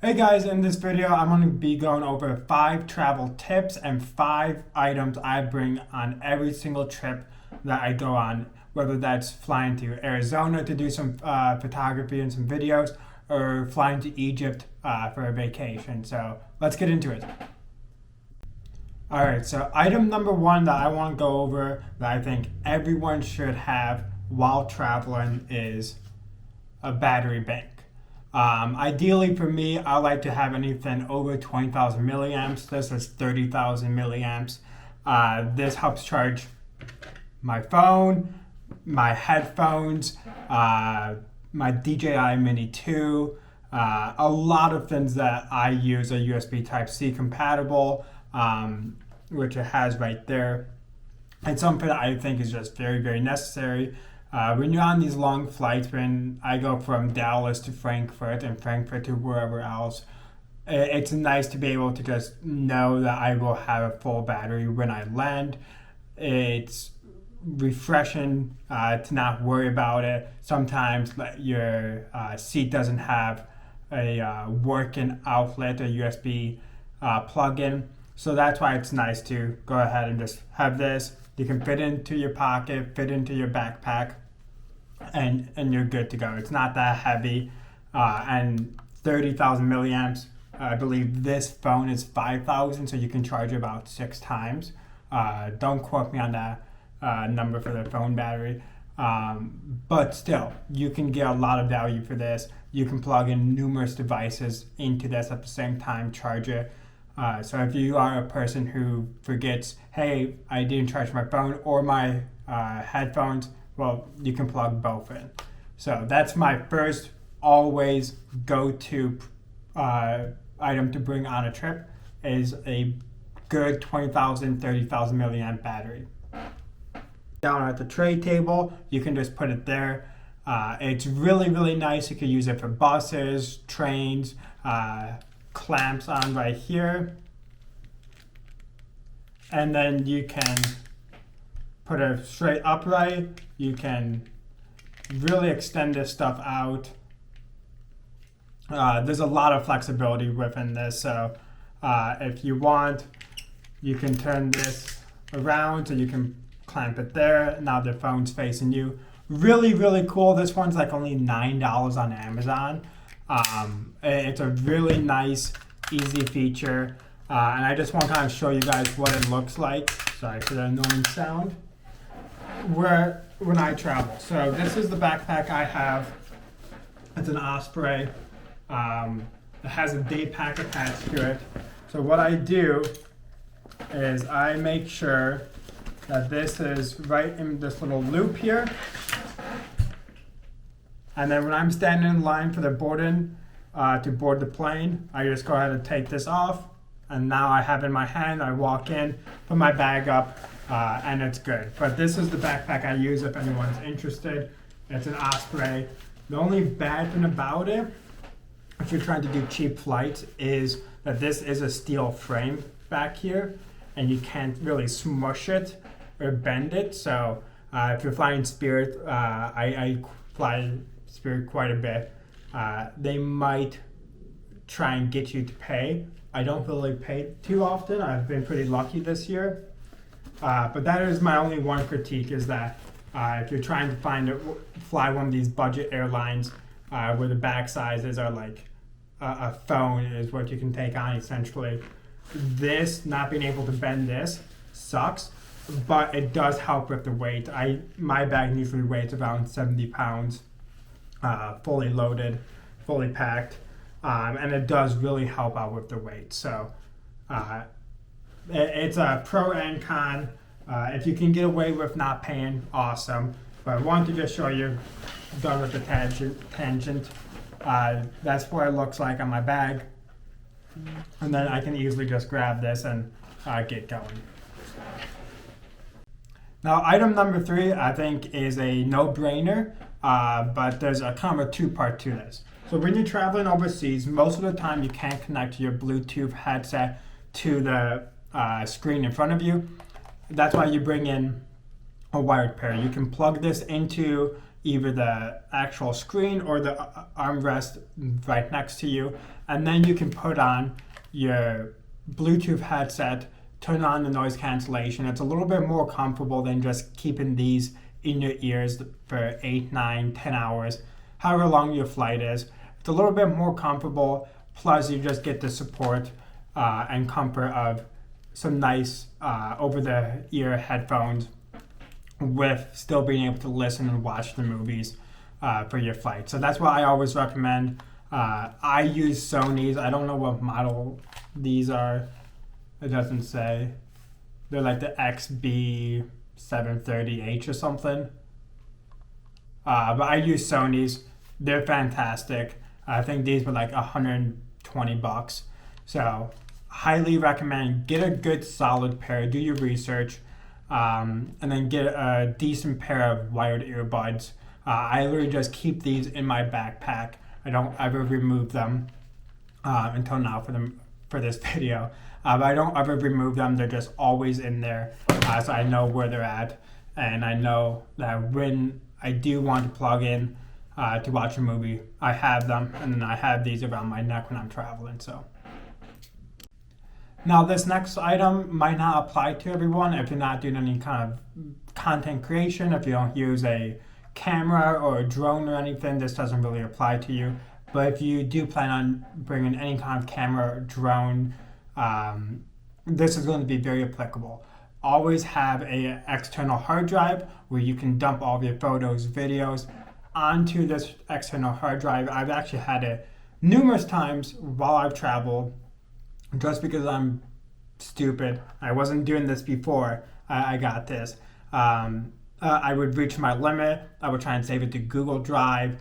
Hey guys, in this video I'm going to be going over 5 travel tips and 5 items I bring on every single trip that I go on, whether that's flying to Arizona to do some photography and some videos or flying to Egypt for a vacation. So let's get into it. Alright, so item number 1 that I want to go over that I think everyone should have while traveling is a battery bank. Ideally for me, I like to have anything over 20,000 milliamps. This is 30,000 milliamps. This helps charge my phone, my headphones, my DJI Mini 2. A lot of things that I use are USB Type-C compatible, which it has right there. And something that I think is just very, very necessary. When you're on these long flights, when I go from Dallas to Frankfurt and Frankfurt to wherever else, it's nice to be able to just know that I will have a full battery when I land. It's refreshing to not worry about it. Sometimes your seat doesn't have a working outlet or USB plug-in. So that's why it's nice to go ahead and just have this. You can fit into your pocket, fit into your backpack, and you're good to go. It's not that heavy, and 30,000 milliamps. I believe this phone is 5,000, so you can charge it about 6 times. Don't quote me on that number for the phone battery, but still, you can get a lot of value for this. You can plug in numerous devices into this at the same time, charge it. So if you are a person who forgets, hey, I didn't charge my phone or my headphones, well, you can plug both in. So that's my first always go-to item to bring on a trip is a good 20,000, 30,000 milliamp battery. Down at the tray table, you can just put it there. It's really, really nice. You can use it for buses, trains, clamps on right here, and then you can put it straight upright. You can really extend this stuff out. There's a lot of flexibility within this, so if you want, you can turn this around so you can clamp it there. Now the phone's facing you. Really, really cool. This one's like only $9 on Amazon. It's a really nice, easy feature, and I just want to kind of show you guys what it looks like. Sorry for the annoying sound. When I travel, so this is the backpack I have. It's an Osprey. It has a day pack attached to it. So what I do is I make sure that this is right in this little loop here. And then when I'm standing in line for the boarding, to board the plane, I just go ahead and take this off. And now I have it in my hand, I walk in, put my bag up, and it's good. But this is the backpack I use if anyone's interested. It's an Osprey. The only bad thing about it, if you're trying to do cheap flights, is that this is a steel frame back here, and you can't really smush it or bend it. So if you're flying Spirit, I fly Spirit quite a bit. They might try and get you to pay. I don't really pay too often. I've been pretty lucky this year. But that is my only one critique, is that if you're trying to fly one of these budget airlines where the bag sizes are like a phone is what you can take on essentially, this, not being able to bend this, sucks. But it does help with the weight. My bag usually weighs around 70 pounds, fully loaded, fully packed, and it does really help out with the weight. So it's a pro and con. If you can get away with not paying, awesome. But I wanted to just show you, done with the tangent. That's what it looks like on my bag. And then I can easily just grab this and get going. Now, item number 3, I think, is a no-brainer, but there's a kind of a two-part to this. So when you're traveling overseas, most of the time you can't connect your Bluetooth headset to the screen in front of you. That's why you bring in a wired pair. You can plug this into either the actual screen or the armrest right next to you. And then you can put on your Bluetooth headset, turn on the noise cancellation. It's a little bit more comfortable than just keeping these in your ears for 8, 9, 10 hours, however long your flight is. It's a little bit more comfortable, plus you just get the support and comfort of some nice over-the-ear headphones with still being able to listen and watch the movies for your flight. So that's what I always recommend. I use Sony's. I don't know what model these are. It doesn't say. They're like the XB730H or something. But I use Sony's. They're fantastic. I think these were like $120. So highly recommend. Get a good solid pair. Do your research. And then get a decent pair of wired earbuds. I literally just keep these in my backpack. I don't ever remove them until now for this video. But I don't ever remove them. They're just always in there. So I know where they're at. And I know that when I do want to plug in to watch a movie, I have them. And then I have these around my neck when I'm traveling. So now this next item might not apply to everyone if you're not doing any kind of content creation, if you don't use a camera or a drone or anything, this doesn't really apply to you. But if you do plan on bringing any kind of camera or drone, this is going to be very applicable. Always have an external hard drive where you can dump all of your photos, videos onto this external hard drive. I've actually had it numerous times while I've traveled, just because I'm stupid. I wasn't doing this before I got this. I would reach my limit. I would try and save it to Google Drive.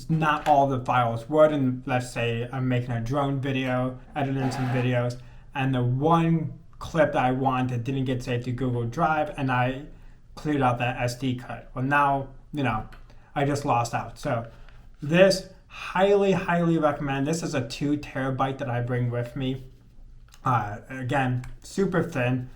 Not all the files would, and let's say I'm making a drone video, editing some videos, and the one clip that I wanted didn't get saved to Google Drive, and I cleared out that SD card. Well, now, I just lost out. So this, highly, highly recommend. This is a 2 terabyte that I bring with me. Again, super thin.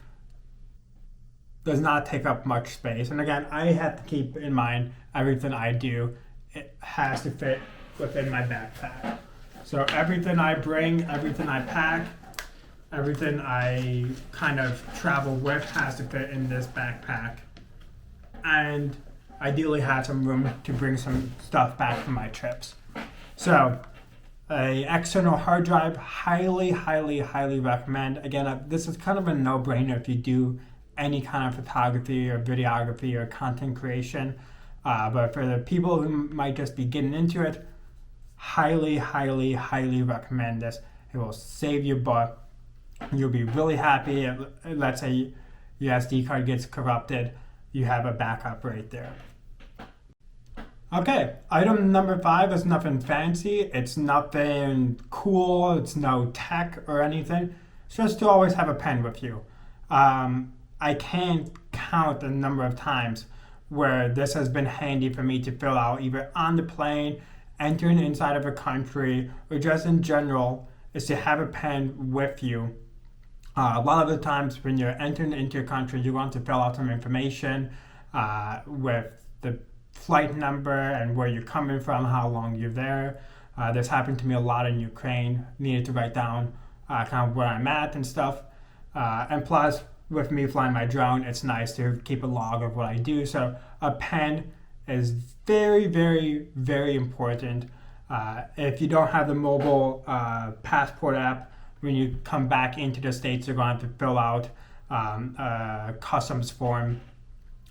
Does not take up much space. And again, I have to keep in mind everything I do, it has to fit within my backpack. So everything I bring, everything I pack, everything I kind of travel with has to fit in this backpack. And ideally have some room to bring some stuff back from my trips. So a external hard drive, highly, highly, highly recommend. Again, this is kind of a no-brainer if you do any kind of photography or videography or content creation. But for the people who might just be getting into it, highly, highly, highly recommend this. It will save your butt. You'll be really happy. Let's say your SD card gets corrupted, you have a backup right there. Okay, item number 5 is nothing fancy. It's nothing cool. It's no tech or anything. It's just to always have a pen with you. I can't count the number of times where this has been handy for me to fill out either on the plane, entering inside of a country, or just in general, is to have a pen with you. A lot of the times when you're entering into a country, you want to fill out some information with the flight number and where you're coming from, how long you're there. This happened to me a lot in Ukraine. Needed to write down kind of where I'm at and stuff. And plus, with me flying my drone, it's nice to keep a log of what I do. So a pen is very, very, very important. If you don't have the mobile passport app, when you come back into the States, you're going to have to fill out a customs form,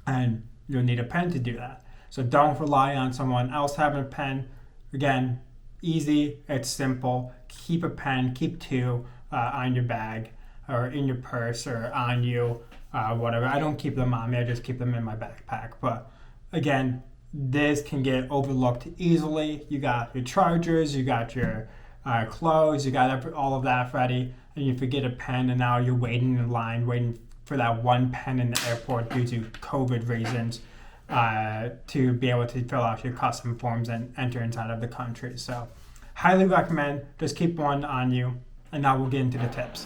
and you'll need a pen to do that. So don't rely on someone else having a pen. Again, easy, it's simple. Keep a pen, keep 2 on your bag or in your purse or on you, whatever. I don't keep them on me, I just keep them in my backpack. But again, this can get overlooked easily. You got your chargers, you got your clothes, you got all of that ready, and you forget a pen, and now you're waiting in line, waiting for that one pen in the airport due to COVID reasons to be able to fill out your custom forms and enter inside of the country. So highly recommend, just keep one on you, and now we'll get into the tips.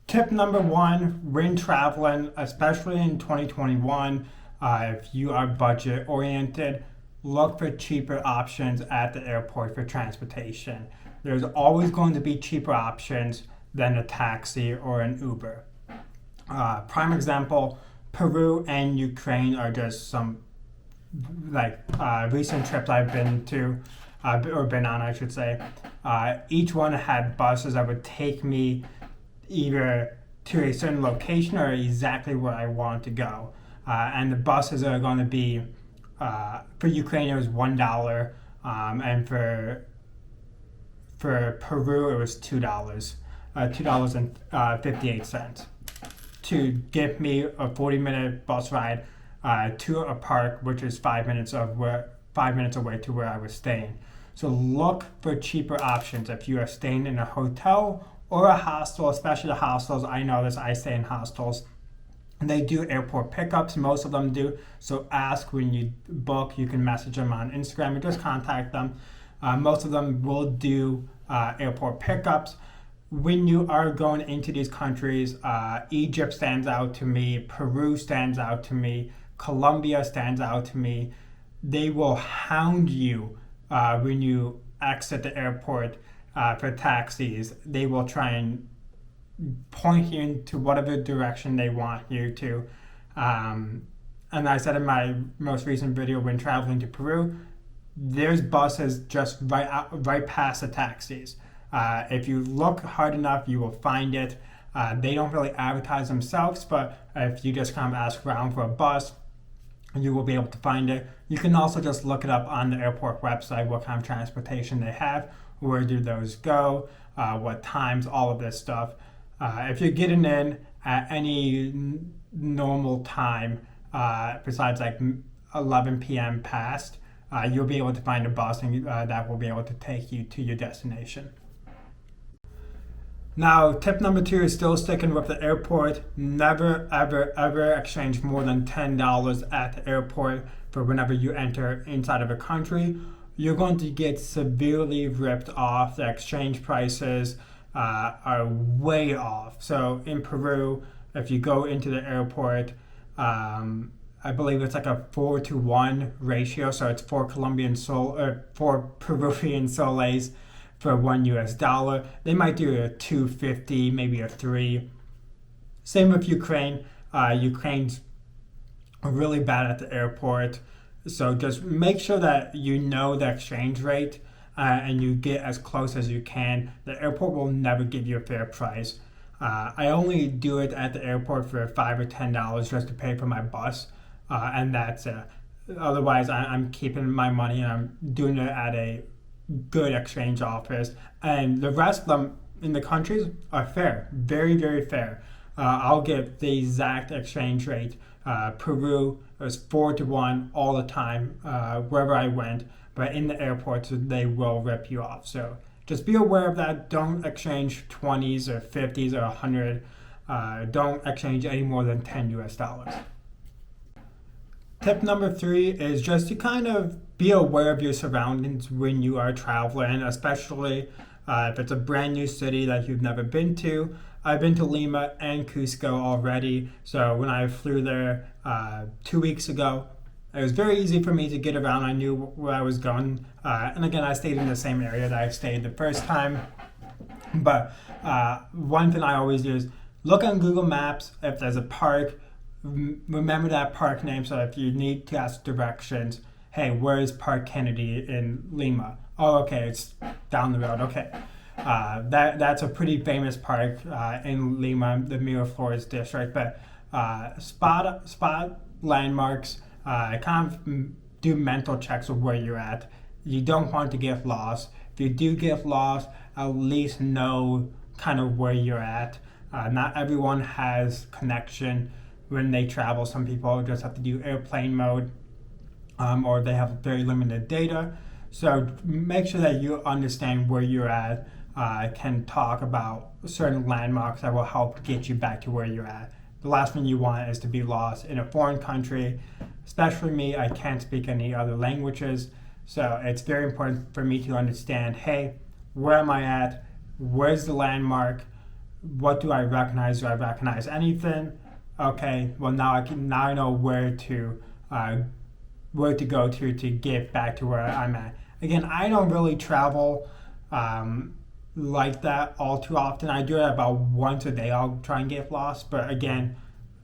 Tip number 1, when traveling, especially in 2021, if you are budget oriented, look for cheaper options at the airport for transportation. There's always going to be cheaper options than a taxi or an Uber. Prime example, Peru and Ukraine are just some recent trips I've been to, or been on, I should say. Each one had buses that would take me either to a certain location or exactly where I want to go. And the buses are going to be, for Ukraine it was $1, and for Peru it was $2, $2.58 to give me a 40-minute bus ride to a park, which is 5 minutes away to where I was staying. So look for cheaper options if you are staying in a hotel or a hostel, especially the hostels. I know this, I stay in hostels. And they do airport pickups, most of them do. So ask when you book, you can message them on Instagram or just contact them. Most of them will do airport pickups. When you are going into these countries, Egypt stands out to me, Peru stands out to me, Colombia stands out to me. They will hound you when you exit the airport for taxis. They will try and point you into whatever direction they want you to. And I said in my most recent video when traveling to Peru, there's buses just right past the taxis. If you look hard enough, you will find it. They don't really advertise themselves, but if you just kind of ask around for a bus, you will be able to find it. You can also just look it up on the airport website, what kind of transportation they have, where do those go, what times, all of this stuff. If you're getting in at any normal time, besides like 11 p.m. past, you'll be able to find a bus and, that will be able to take you to your destination. Now, tip number 2 is still sticking with the airport. Never, ever, ever exchange more than $10 at the airport for whenever you enter inside of a country. You're going to get severely ripped off. The exchange prices are way off. So in Peru, if you go into the airport, I believe it's like a 4-to-1 ratio. So it's 4 Peruvian soles for $1. They might do a 2.50, maybe a 3. Same with Ukraine. Ukraine's really bad at the airport. So just make sure that you know the exchange rate and you get as close as you can. The airport will never give you a fair price. I only do it at the airport for $5 or $10 just to pay for my bus, and that's it. Otherwise, I'm keeping my money and I'm doing it at a good exchange office. And the rest of them in the countries are fair, very, very fair. I'll give the exact exchange rate. Peru was 4-to-1 all the time, wherever I went. But in the airports, they will rip you off. So just be aware of that. Don't exchange 20s or 50s or 100. Don't exchange any more than $10. Tip number 3 is just to kind of be aware of your surroundings when you are traveling, especially if it's a brand new city that you've never been to. I've been to Lima and Cusco already, so when I flew there 2 weeks ago, it was very easy for me to get around. I knew where I was going, and again, I stayed in the same area that I stayed the first time. But one thing I always do is look on Google Maps if there's a park. Remember that park name, so if you need to ask directions, hey, where is Park Kennedy in Lima? Oh, okay, it's down the road. Okay. That's a pretty famous park in Lima, the Miraflores district. But spot landmarks, kind of do mental checks of where you're at. You don't want to get lost. If you do get lost, at least know kind of where you're at. Not everyone has connection when they travel. Some people just have to do airplane mode, or they have very limited data. So make sure that you understand where you're at. Can talk about certain landmarks that will help get you back to where you're at. The last thing you want is to be lost in a foreign country. Especially me, I can't speak any other languages. So it's very important for me to understand, hey, where am I at? Where's the landmark? What do I recognize? Do I recognize anything? Okay, well now I know where to where to go to get back to where I'm at. Again, I don't really travel like that all too often. I do it about once a day. I'll try and get lost, but again,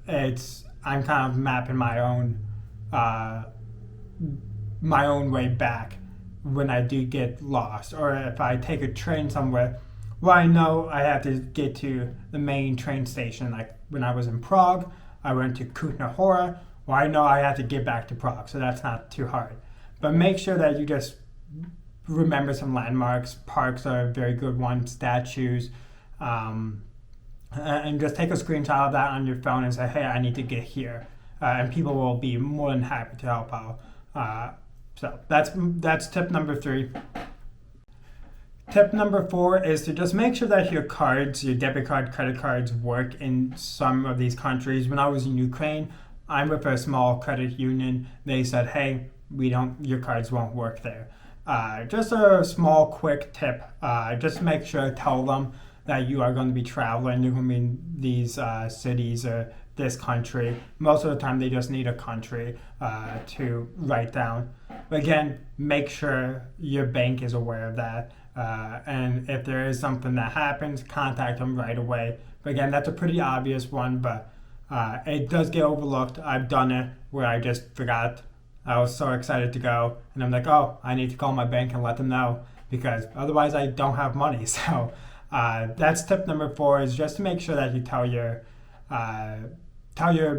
I'm kind of mapping my own way back when I do get lost, or if I take a train somewhere. Well, I know I have to get to the main train station. Like when I was in Prague, I went to Kutná Hora. Well, I know I have to get back to Prague, so that's not too hard. But make sure that you just remember some landmarks. Parks are a very good one, statues. And just take a screenshot of that on your phone and say, hey, I need to get here. And people will be more than happy to help out. So that's tip number 3. Tip number 4 is to just make sure that your cards, your debit card, credit cards work in some of these countries. When I was in Ukraine, I'm with a small credit union. They said, hey, your cards won't work there. Just a small, quick tip. Just make sure, tell them that you are going to be traveling. You're going to be in these cities or this country. Most of the time, they just need a country to write down. But again, make sure your bank is aware of that. And if there is something that happens, contact them right away. But again, that's a pretty obvious one, but it does get overlooked. I've done it where I just forgot. I was so excited to go, and I'm like, oh, I need to call my bank and let them know, because otherwise I don't have money. So that's tip number 4, is just to make sure that you tell your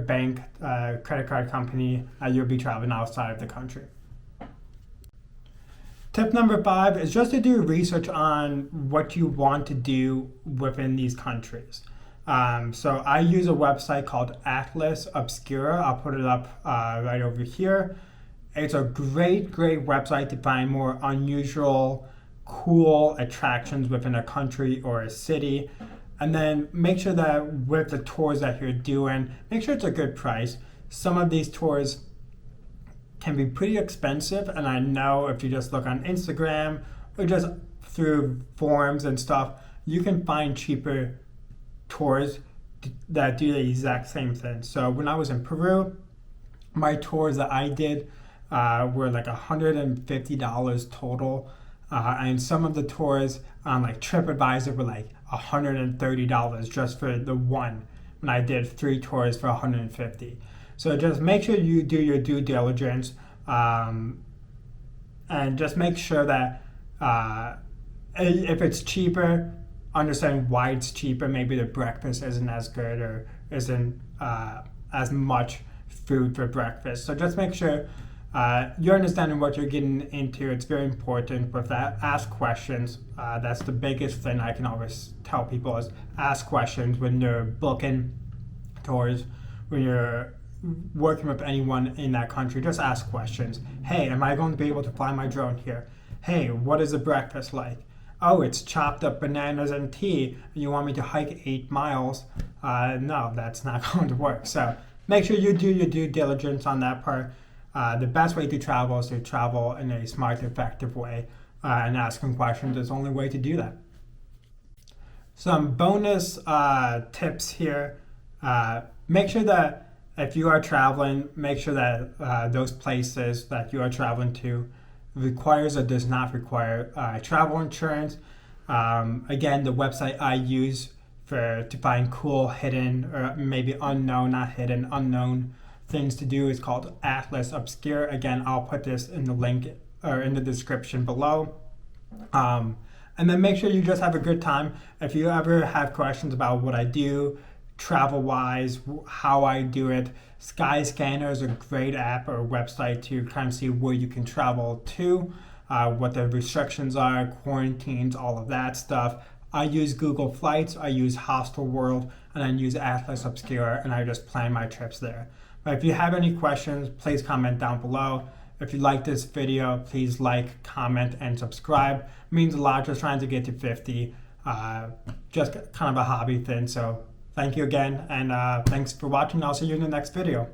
bank, credit card company that you'll be traveling outside of the country. Tip number 5 is just to do research on what you want to do within these countries. So I use a website called Atlas Obscura. I'll put it up right over here. It's a great website to find more unusual, cool attractions within a country or a city. And then make sure that with the tours that you're doing, make sure it's a good price. Some of these tours can be pretty expensive, and I know if you just look on Instagram or just through forums and stuff, you can find cheaper tours that do the exact same thing. So when I was in Peru, my tours that I did were like $150 total, and some of the tours on like TripAdvisor were like $130 just for the one, when I did 3 tours for $150. So just make sure you do your due diligence, and just make sure that if it's cheaper, understand why it's cheaper. Maybe the breakfast isn't as good or isn't as much food for breakfast. So just make sure you're understanding what you're getting into. It's very important with that. Ask questions. That's the biggest thing I can always tell people, is ask questions when you're booking tours, when you're working with anyone in that country. Just ask questions. Hey, am I going to be able to fly my drone here? Hey, what is the breakfast like? Oh, it's chopped up bananas and tea. You want me to hike 8 miles? No, that's not going to work. So make sure you do your due diligence on that part. The best way to travel is to travel in a smart, effective way, and asking questions is the only way to do that. Some bonus tips here. Make sure that if you are traveling, make sure that those places that you are traveling to requires or does not require travel insurance. Again, the website I use to find cool, hidden, or maybe unknown, not hidden, unknown things to do is called Atlas Obscura. Again, I'll put this in the link or in the description below. And then make sure you just have a good time. If you ever have questions about what I do, travel-wise, how I do it, Skyscanner is a great app or website to kind of see where you can travel to, what the restrictions are, quarantines, all of that stuff. I use Google Flights, I use Hostelworld, and I use Atlas Obscura, and I just plan my trips there. But if you have any questions, please comment down below. If you like this video, please like, comment, and subscribe. It means a lot, just trying to get to 50. Just kind of a hobby thing. So thank you again, and thanks for watching. I'll see you in the next video.